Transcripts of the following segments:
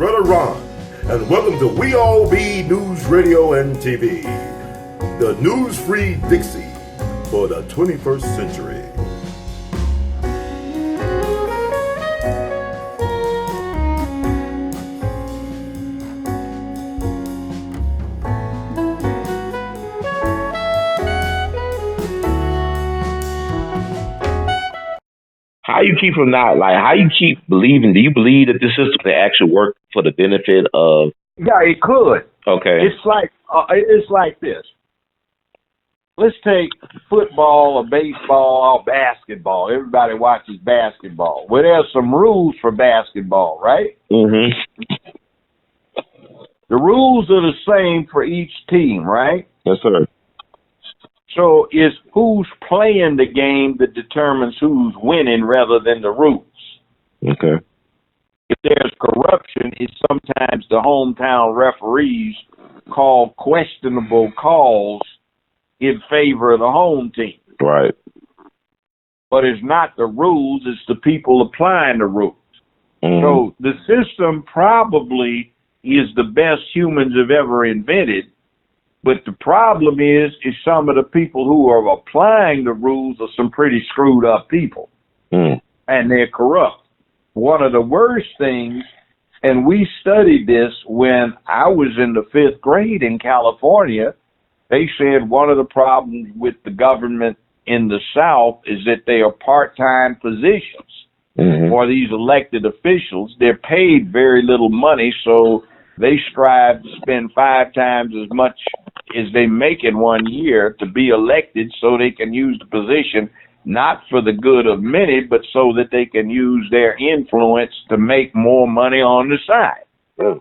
Brother Ron, and welcome to We All Be News Radio and TV, the news-free Dixie for the 21st century. How you keep from not like? How you keep believing? Do you believe that this system can actually work for the benefit of? Yeah, it could. Okay. It's like this. Let's take football or baseball or basketball. Everybody watches basketball. Well, there's some rules for basketball, right? Mm-hmm. The rules are the same for each team, right? Yes, sir. So it's who's playing the game that determines who's winning rather than the rules. Okay. If there's corruption, it's sometimes the hometown referees call questionable calls in favor of the home team. Right. But it's not the rules, it's the people applying the rules. Mm-hmm. So the system probably is the best humans have ever invented. But the problem is some of the people who are applying the rules are some pretty screwed up people. Mm. And they're corrupt. One of the worst things, and we studied this when I was in the 5th grade in California, they said one of the problems with the government in the South is that they are part-time positions for these elected officials. They're paid very little money, so they strive to spend 5 times as much as they make in 1 year to be elected so they can use the position not for the good of many, but so that they can use their influence to make more money on the side. Mm.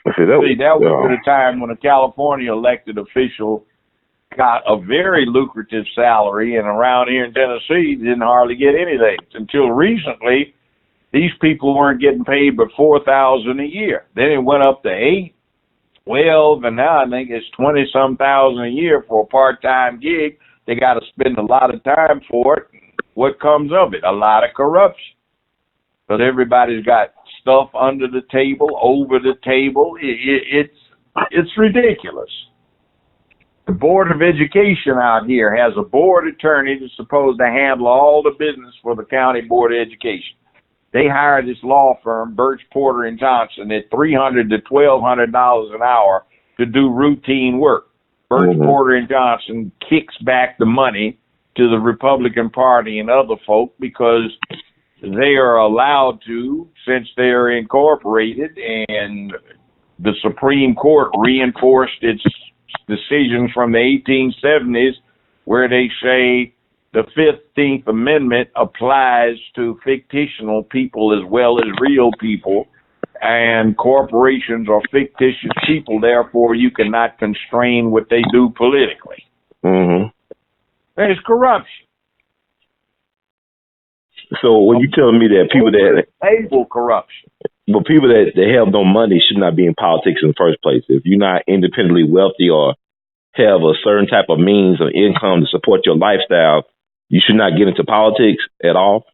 That was at a time when a California elected official got a very lucrative salary, and around here in Tennessee didn't hardly get anything. Until recently, these people weren't getting paid but $4,000 a year. Then it went up to 8, 12, and now I think it's 20-some thousand a year for a part-time gig. They got to spend a lot of time for it. What comes of it? A lot of corruption. But everybody's got stuff under the table, over the table. It's ridiculous. The Board of Education out here has a board attorney that's supposed to handle all the business for the County Board of Education. They hired this law firm, Birch, Porter, and Johnson, at $300 to $1,200 an hour to do routine work. Birch, Porter, and Johnson kicks back the money to the Republican Party and other folk because they are allowed to, since they are incorporated, and the Supreme Court reinforced its decisions from the 1870s where they say the 15th Amendment applies to fictional people as well as real people, and corporations are fictitious people, therefore you cannot constrain what they do politically. Mm-hmm. There's corruption. So when you telling me that people that table corruption, but people that have no money should not be in politics in the first place. If you're not independently wealthy or have a certain type of means of income to support your lifestyle, you should not get into politics at all?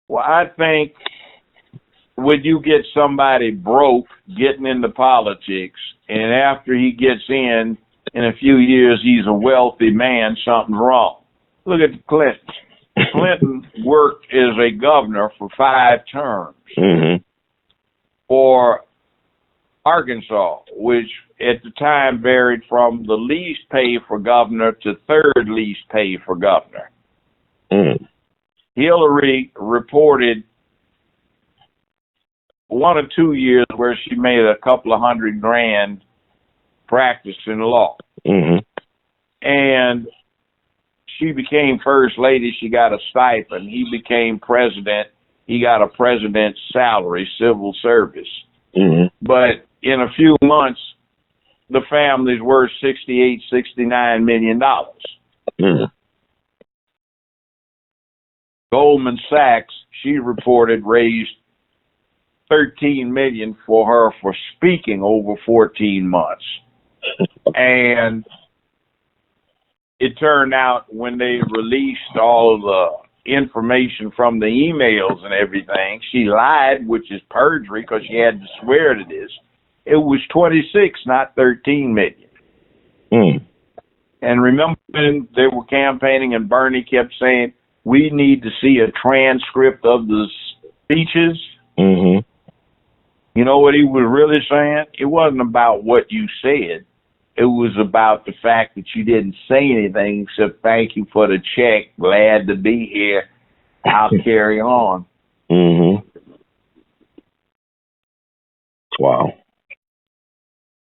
Well, I think when you get somebody broke getting into politics, and after he gets in a few years, he's a wealthy man, something's wrong. Look at the Clintons. Clinton worked as a governor for 5 terms for Arkansas, which at the time varied from the least pay for governor to 3rd least pay for governor. Hillary reported 1 or 2 years where she made a couple of $100,000 practicing law. And she became first lady. She got a stipend. He became president. He got a president's salary, civil service. But in a few months, the family's worth $68-69 million. Goldman Sachs, she reported, raised $13 million for her for speaking over 14 months. And it turned out when they released all of the information from the emails and everything. She lied, which is perjury because she had to swear to this. It was 26, not 13 million. Mm. And remember when they were campaigning and Bernie kept saying, we need to see a transcript of the speeches? Mm-hmm. You know what he was really saying? It wasn't about what you said. It was about the fact that you didn't say anything except thank you for the check. Glad to be here. I'll carry on. Mm-hmm. Wow.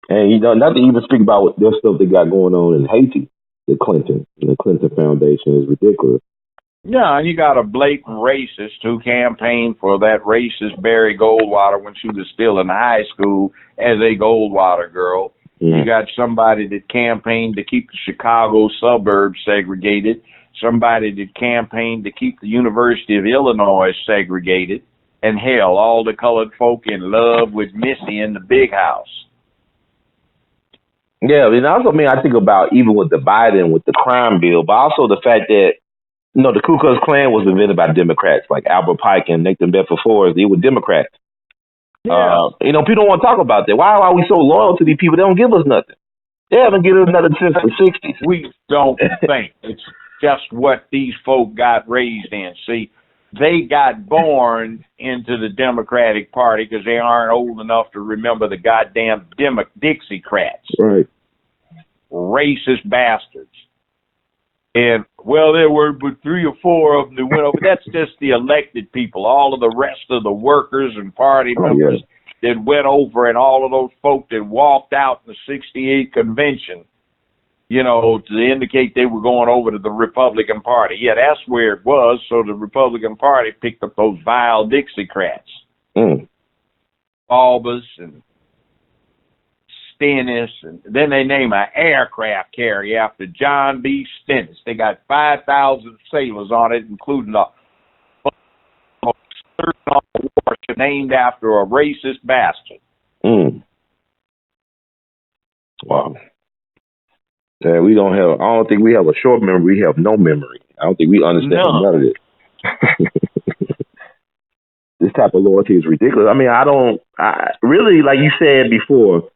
And, you know, not to even speak about what their stuff they got going on in Haiti, the Clinton Foundation is ridiculous. Yeah, and you got a blatant racist who campaigned for that racist Barry Goldwater when she was still in high school as a Goldwater girl. You got somebody that campaigned to keep the Chicago suburbs segregated, somebody that campaigned to keep the University of Illinois segregated, and hell, all the colored folk in love with Missy in the big house. Yeah, and also, I think about even with the Biden, with the crime bill, but also the fact that, you know, the Ku Klux Klan was invented by Democrats, like Albert Pike and Nathan Bedford Forrest. They were Democrats. Yeah. You know, people don't want to talk about that. Why are we so loyal to these people? They don't give us nothing. They haven't given us nothing since the 60s. We don't think. It's just what these folk got raised in. See, they got born into the Democratic Party because they aren't old enough to remember the goddamn Dixiecrats. Right. Racist bastards. And, well, there were but 3 or 4 of them that went over. That's just the elected people. All of the rest of the workers and party members that went over, and all of those folk that walked out in the 68 convention, you know, to indicate they were going over to the Republican Party. Yeah, that's where it was. So the Republican Party picked up those vile Dixiecrats. Albus and Stennis, and then they name an aircraft carrier after John B. Stennis. They got 5,000 sailors on it, including a warship named after a racist bastard. Wow. Yeah, we don't have. I don't think we have a short memory. We have no memory. I don't think we understand none of this. This type of loyalty is ridiculous. I really, like you said before,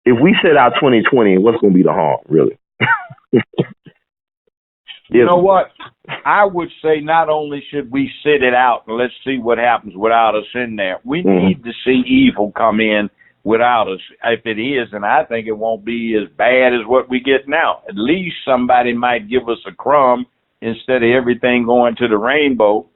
if we set out 2020, what's going to be the harm, really? You know what? I would say not only should we sit it out and let's see what happens without us in there, we need to see evil come in without us. If it is, and I think it won't be as bad as what we get now. At least somebody might give us a crumb instead of everything going to the rainbow.